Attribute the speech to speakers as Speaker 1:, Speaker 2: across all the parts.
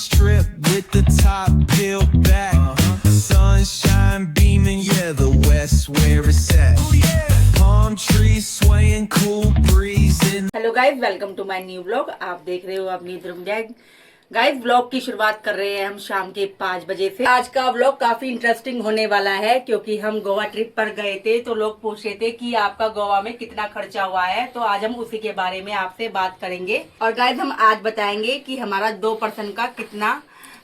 Speaker 1: strip with the top peeled back. Sunshine beaming, yeah, the west where it's at. Palm trees swaying, cool breeze in.
Speaker 2: Hello guys, welcome to my new blog. आप देख रहे हो अपनी ध्रुव zag. Guys, blog की शुरुआत कर रहे हैं हम शाम के 5 बजे से। आज का ब्लॉग काफी इंटरेस्टिंग होने वाला है क्योंकि हम गोवा ट्रिप पर गए थे तो लोग पूछ रहे थे कि आपका गोवा में कितना खर्चा हुआ है, तो आज हम उसी के बारे में आपसे बात करेंगे। और गाइज, हम आज बताएंगे कि हमारा 2 पर्सन का कितना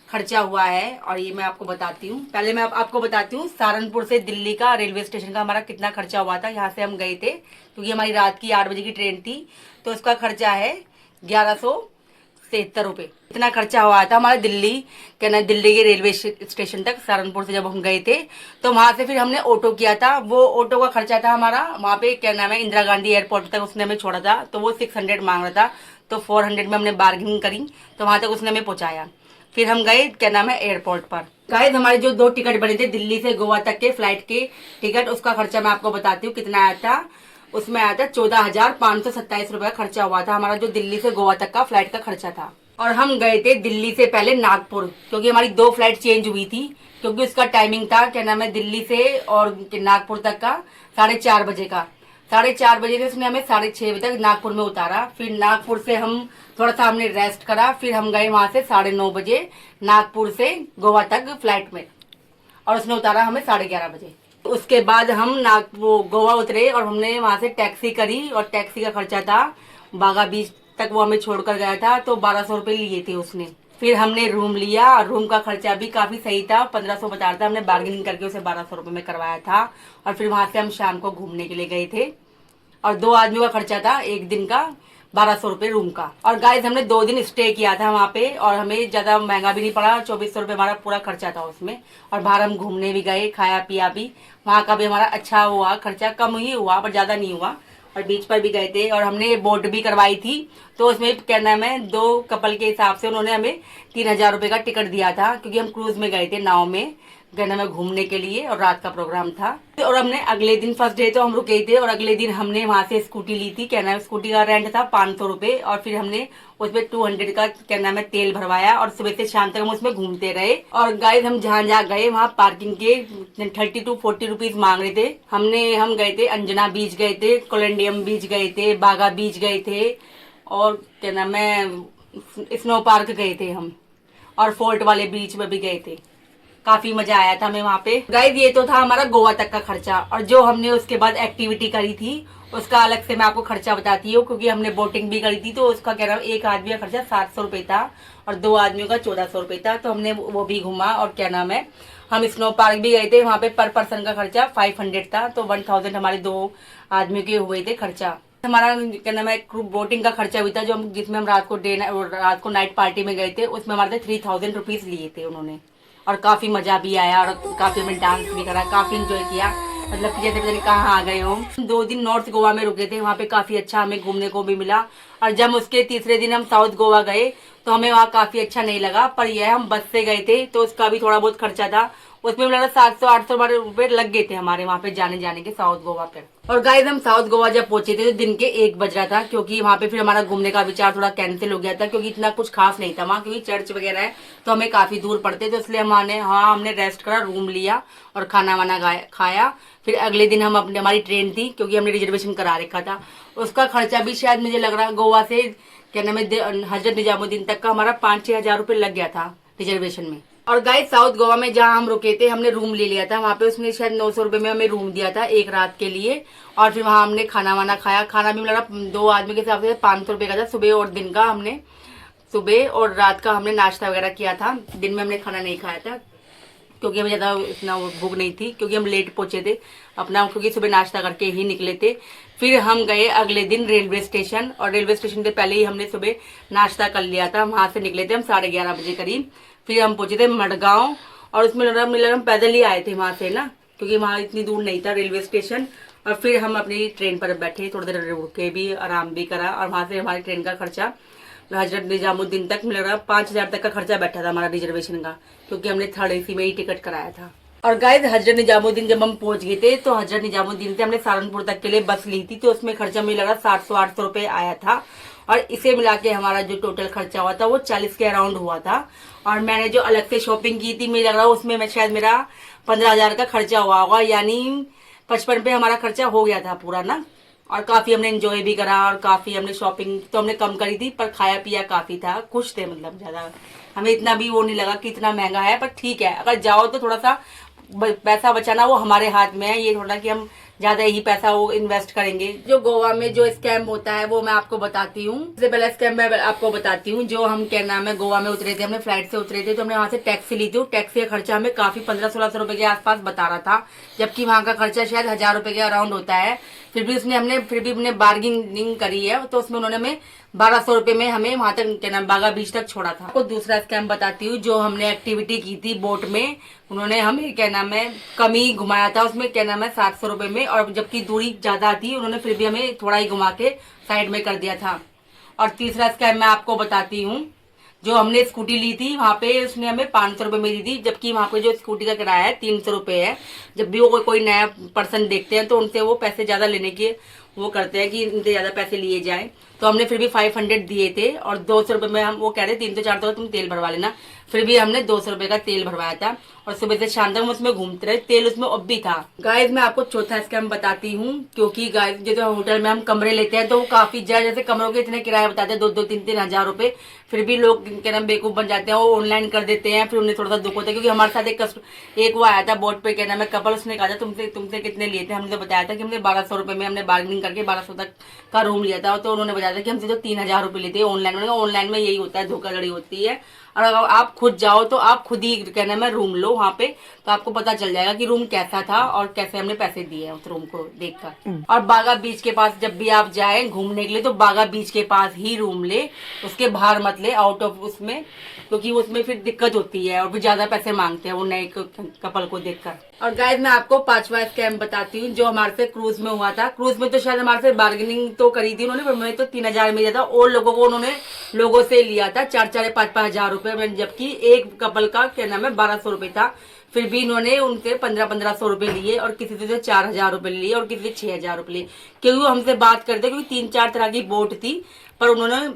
Speaker 2: खर्चा हुआ है और ये मैं आपको बताती हूँ। पहले मैं आपको बताती हूँ सहारनपुर से दिल्ली का रेलवे स्टेशन का हमारा कितना खर्चा हुआ था। यहाँ से हम गए थे क्योंकि हमारी रात की 8 बजे की ट्रेन थी, तो उसका खर्चा है 1173 रुपये। इतना खर्चा हुआ था हमारा दिल्ली के रेलवे स्टेशन तक। सहारनपुर से जब हम गए थे तो वहाँ से फिर हमने ऑटो किया था। वो ऑटो का खर्चा था हमारा वहाँ पे इंदिरा गांधी एयरपोर्ट तक उसने हमें छोड़ा था, तो वो 600 मांग रहा था, तो 400 में हमने बार्गेनिंग करी तो वहाँ तक उसने हमें पहुँचाया। फिर हम गए एयरपोर्ट पर। गाइस, हमारे जो 2 टिकट बने थे दिल्ली से गोवा तक के फ्लाइट के टिकट, उसका खर्चा मैं आपको बताती हूँ कितना आया था। उसमें आया था 14,527 रुपए का खर्चा हुआ था हमारा, जो दिल्ली से गोवा तक का फ्लाइट का खर्चा था। और हम गए थे दिल्ली से पहले नागपुर क्योंकि हमारी 2 फ्लाइट चेंज हुई थी, क्योंकि उसका टाइमिंग था दिल्ली से और नागपुर तक का 4:30 बजे का। 4:30 बजे से उसने हमें 6:30 बजे तक नागपुर में उतारा। फिर नागपुर से हम थोड़ा सा हमने रेस्ट करा, फिर हम गए वहां से 9:30 बजे नागपुर से गोवा तक फ्लाइट में, और उसने उतारा हमें 11:30 बजे। उसके बाद हम गोवा उतरे और हमने वहां से टैक्सी करी, और टैक्सी का खर्चा था बागा बीच तक, वो हमें छोड़कर गया था, तो 1200 रुपये लिए थे उसने। फिर हमने रूम लिया और रूम का खर्चा भी काफी सही था, 1500 बता रहा था, हमने बार्गेनिंग करके उसे 1200 रुपये में करवाया था। और फिर वहां से हम शाम को घूमने के लिए गए थे, और 2 आदमियों का खर्चा था एक दिन का 1200 रुपये रूम का। और गाइस, हमने 2 दिन स्टे किया था वहाँ पे, और हमें ज्यादा महंगा भी नहीं पड़ा, 2400 रुपये हमारा पूरा खर्चा था उसमें। और बाहर हम घूमने भी गए, खाया पिया भी, वहाँ का भी हमारा अच्छा हुआ, खर्चा कम ही हुआ पर ज्यादा नहीं हुआ। और बीच पर भी गए थे और हमने बोट भी करवाई थी, तो उसमें 2 कपल के हिसाब से उन्होंने हमें 3000 रुपये का टिकट दिया था, क्योंकि हम क्रूज में गए थे नाव में घूमने के लिए, और रात का प्रोग्राम था। और हमने अगले दिन फर्स्ट डे तो हम रुके थे, और अगले दिन हमने वहां से स्कूटी ली थी। स्कूटी का रेंट था 500 रुपये, और फिर हमने उसमें 200 का तेल भरवाया, और सुबह से शाम तक हम उसमें घूमते रहे। और गाइस, हम जहाँ गए वहाँ पार्किंग के 30 to 40 रुपीज मांग रहे थे। हम गए थे अंजना बीच गए थे, कोलंडियम बीच गए थे, बागा बीच गए थे, और स्नो पार्क गए थे हम, और फोर्ट वाले बीच में भी गए थे। काफी मजा आया था हमें वहाँ पे। गाइस, ये तो था हमारा गोवा तक का खर्चा, और जो हमने उसके बाद एक्टिविटी करी थी उसका अलग से मैं आपको खर्चा बताती हूँ, क्योंकि हमने बोटिंग भी करी थी, तो उसका एक आदमी का खर्चा 700 रुपये था, और 2 आदमियों का 1400 रुपये था, तो हमने वो भी घूमा। और हम स्नो पार्क भी गए थे, वहाँ पे पर पर्सन का खर्चा 500 था, तो 1000 हमारे 2 आदमियों के हुए थे खर्चा। हमारा बोटिंग का खर्चा हुआ था, जिसमें हम रात को नाइट पार्टी में गए थे, उसमें हमारे 3000 रुपीज लिए थे उन्होंने। और काफी मजा भी आया, और काफी हमने डांस भी करा, काफी एंजॉय किया, मतलब कि जैसे पता कहाँ आ गए हो। 2 दिन नॉर्थ गोवा में रुके थे, वहाँ पे काफी अच्छा हमें घूमने को भी मिला। और जब उसके तीसरे दिन हम साउथ गोवा गए तो हमें वहाँ काफी अच्छा नहीं लगा, पर यह हम बस से गए थे तो उसका भी थोड़ा बहुत खर्चा था, उसमें लगा 700-800 रुपये लग गए थे हमारे वहाँ पे जाने के साउथ गोवा पे। और गाइस, हम साउथ गोवा जब पहुंचे थे तो दिन के 1 बज रहा था, क्योंकि वहाँ पे फिर हमारा घूमने का विचार थोड़ा कैंसिल हो गया था, क्योंकि इतना कुछ खास नहीं था वहाँ, क्योंकि चर्च वगैरह है तो हमें काफी दूर पड़ते, तो इसलिए हमने रेस्ट करा, रूम लिया और खाना वाना खाया। फिर अगले दिन हमारी ट्रेन थी, क्योंकि हमने रिजर्वेशन करा रखा था। उसका खर्चा भी शायद मुझे लग रहा गोवा से हजरत निजामुद्दीन तक का हमारा 5-6 हजार रुपये लग गया था रिजर्वेशन में। और गाइस, साउथ गोवा में जहाँ हम रुके थे हमने रूम ले लिया था, वहाँ पे उसने शायद 900 रुपये में हमें रूम दिया था एक रात के लिए। और फिर वहाँ हमने खाना वाना खाया, खाना भी लगा 2 आदमी के हिसाब से 500 रुपये का था। सुबह और रात का हमने नाश्ता वगैरह किया था, दिन में हमने खाना नहीं खाया था, क्योंकि हमें ज़्यादा इतना भूख नहीं थी, क्योंकि हम लेट पहुंचे थे क्योंकि सुबह नाश्ता करके ही निकले थे। फिर हम गए अगले दिन रेलवे स्टेशन, और रेलवे स्टेशन से पहले ही हमने सुबह नाश्ता कर लिया था। वहाँ से निकले थे हम 11:30 बजे करीब। फिर हम पहुंचे थे मडगांव, और उसमें हम पैदल ही आए थे वहाँ से ना, क्योंकि वहाँ इतनी दूर नहीं था रेलवे स्टेशन। और फिर हम अपनी ट्रेन पर बैठे, थोड़ी देर रुके भी, आराम भी करा, और वहाँ से हमारी ट्रेन का खर्चा हजरत निजामुद्दीन तक मिल रहा 5000 तक का खर्चा बैठा था हमारा रिजर्वेशन का, क्योंकि हमने 3rd AC में ही टिकट कराया था। और गाइस, हजरत निजामुद्दीन जब हम पहुंच गए थे तो हजरत निजामुद्दीन से हमने सहारनपुर तक के लिए बस ली थी, तो उसमें खर्चा मिल रहा 700-800 रुपये आया था। और इसे मिला के हमारा जो टोटल खर्चा हुआ था वो 40 के अराउंड हुआ था। और मैंने जो अलग से शॉपिंग की थी, मुझे लग रहा है उसमें मैं शायद मेरा 15,000 का खर्चा हुआ होगा, यानी 55 पे हमारा खर्चा हो गया था पूरा ना। और काफ़ी हमने एंजॉय भी करा और काफ़ी हमने शॉपिंग तो हमने कम करी थी, पर खाया पिया काफ़ी था, खुश थे, मतलब ज़्यादा हमें इतना भी वो नहीं लगा कि इतना महंगा है। पर ठीक है, अगर जाओ तो थोड़ा सा पैसा बचाना वो हमारे हाथ में है, ये थोड़ा कि हम ज्यादा ही पैसा वो इन्वेस्ट करेंगे। जो गोवा में जो स्कैम होता है वो मैं आपको बताती हूँ। सबसे पहला स्कैम मैं आपको बताती हूँ। जो हम क्या नाम है गोवा में उतरे थे, हमने फ्लाइट से उतरे थे, तो हमने वहाँ से टैक्सी ली थी। टैक्सी का खर्चा हमें काफी 1500-1600 रुपए के आसपास बता रहा था, जबकि वहाँ का खर्चा शायद 1000 रुपए के अराउंड होता है। फिर भी हमने बार्गेनिंग करी है, तो उसमें उन्होंने हमें 1200 रुपए में हमें वहां तक क्या नाम बागा बीच तक छोड़ा था। आपको दूसरा स्कैम बताती हूँ। जो हमने एक्टिविटी की थी बोट में, उन्होंने हमें क्या नाम है कम ही घुमाया था, उसमें क्या नाम है 700 रुपए में, और जबकि दूरी ज्यादा थी उन्होंने फिर भी हमें थोड़ा ही घुमा के साइड में कर दिया था। और तीसरा स्कैम मैं आपको बताती हूँ। जो हमने स्कूटी ली थी वहाँ पे उसने हमें 500 रुपए में दी थी, जबकि वहाँ पे जो स्कूटी का किराया है 300 रुपए है। जब भी वो कोई नया पर्सन देखते हैं तो उनसे वो पैसे ज्यादा लेने के वो करते हैं कि इनसे ज्यादा पैसे लिए जाए, तो हमने फिर भी 500 दिए थे। और 200 रुपए में हम वो कह रहे 300-400 तुम तेल भरवा लेना, फिर भी हमने 200 रुपए का तेल भरवाया था। और सुबह से शाम तक हम उसमें घूमते रहे, तेल उसमें अब भी था। गाइस मैं आपको चौथा स्कैम बताती हूँ, क्योंकि गाइस जो होटल में हम कमरे लेते हैं तो वो काफी ज्यादा, जैसे कमरों के इतने किराए बताते हैं 2-2, 3-3 हजार रुपए, फिर भी लोग क्या नाम बेवकूफ बन जाते हैं, वो ऑनलाइन कर देते हैं। फिर उन्हें थोड़ा सा दुख होता है, क्योंकि हमारे साथ एक वो आया था बोट पे, क्या नाम है कपल, उसने कहा था तुमसे कितने लिए थे, हमने तो बताया था कि हमने 1200 रुपए में हमने बार्गेनिंग करके 1200 तक का रूम लिया था। तो उन्होंने बताया था कि हमसे तो 3000 रुपए लेते हैं ऑनलाइन में यही होता है, धोखाधड़ी होती है। और अगर आप खुद जाओ तो आप खुद ही कहना मैं रूम लो वहाँ पे, तो आपको पता चल जाएगा कि रूम कैसा था और कैसे हमने पैसे दिए हैं उस रूम को देखकर। और बागा बीच के पास जब भी आप जाए घूमने के लिए तो बागा बीच के पास ही रूम ले, उसके बाहर मत ले आउट ऑफ उसमें, क्योंकि उसमें फिर दिक्कत होती है और फिर ज्यादा पैसे मांगते हैं वो नए कपल को देखकर। और गाइस मैं आपको 5वां स्कैम बताती हूँ, जो हमारे से क्रूज में हुआ था। क्रूज में तो शायद हमारे से बार्गेनिंग तो करी थी उन्होंने, पर मैं तो 3000 में दिया था, और लोगों को उन्होंने लोगों से लिया था 4-5 हजार रुपए, जबकि एक कपल का क्या नाम है 1200 रुपए था। फिर भी इन्होंने उनसे 1500 रुपए लिए, और किसी से 4000 रुपए लिए, और किसी से 6000 रुपए लिए, क्योंकि वो हमसे बात करते, क्योंकि 3-4 तरह की बोट थी, पर उन्होंने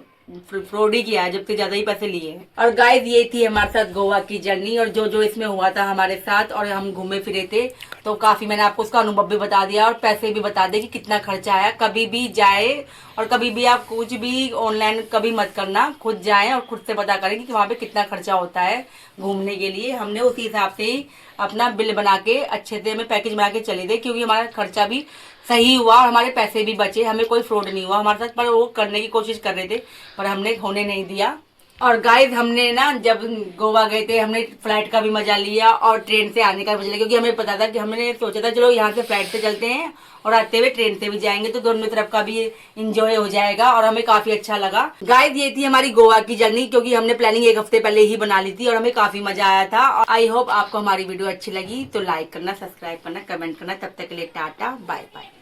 Speaker 2: फ्रॉड ही किया है, जबकि ज्यादा ही पैसे लिए। और गाइस ये थी हमारे साथ गोवा की जर्नी, और जो इसमें हुआ था हमारे साथ, और हम घूमे फिरे थे, तो काफी मैंने आपको उसका अनुभव भी बता दिया और पैसे भी बता दिए कि कितना खर्चा आया। कभी भी जाए और कभी भी आप कुछ भी ऑनलाइन कभी मत करना, खुद जाएं और खुद से पता करें कि वहाँ पे कितना खर्चा होता है घूमने के लिए। हमने उसी हिसाब से ही अपना बिल बना के अच्छे से हमें पैकेज बना के चले थे, क्योंकि हमारा खर्चा भी सही हुआ और हमारे पैसे भी बचे, हमें कोई फ्रॉड नहीं हुआ हमारे साथ। पर वो करने की कोशिश कर रहे थे, पर हमने होने नहीं दिया। और गाइस हमने ना जब गोवा गए थे हमने फ्लाइट का भी मजा लिया और ट्रेन से आने का मजा लिया, क्योंकि हमें पता था कि हमने सोचा था चलो यहाँ से फ्लाइट से चलते हैं और आते हुए ट्रेन से भी जाएंगे, तो दोनों तरफ का भी इंजॉय हो जाएगा, और हमें काफी अच्छा लगा। गाइस ये थी हमारी गोवा की जर्नी, क्योंकि हमने प्लानिंग एक हफ्ते पहले ही बना ली थी और हमें काफी मजा आया था। आई होप आपको हमारी वीडियो अच्छी लगी, तो लाइक करना, सब्सक्राइब करना, कमेंट करना। तब तक के लिए टाटा बाय बाय।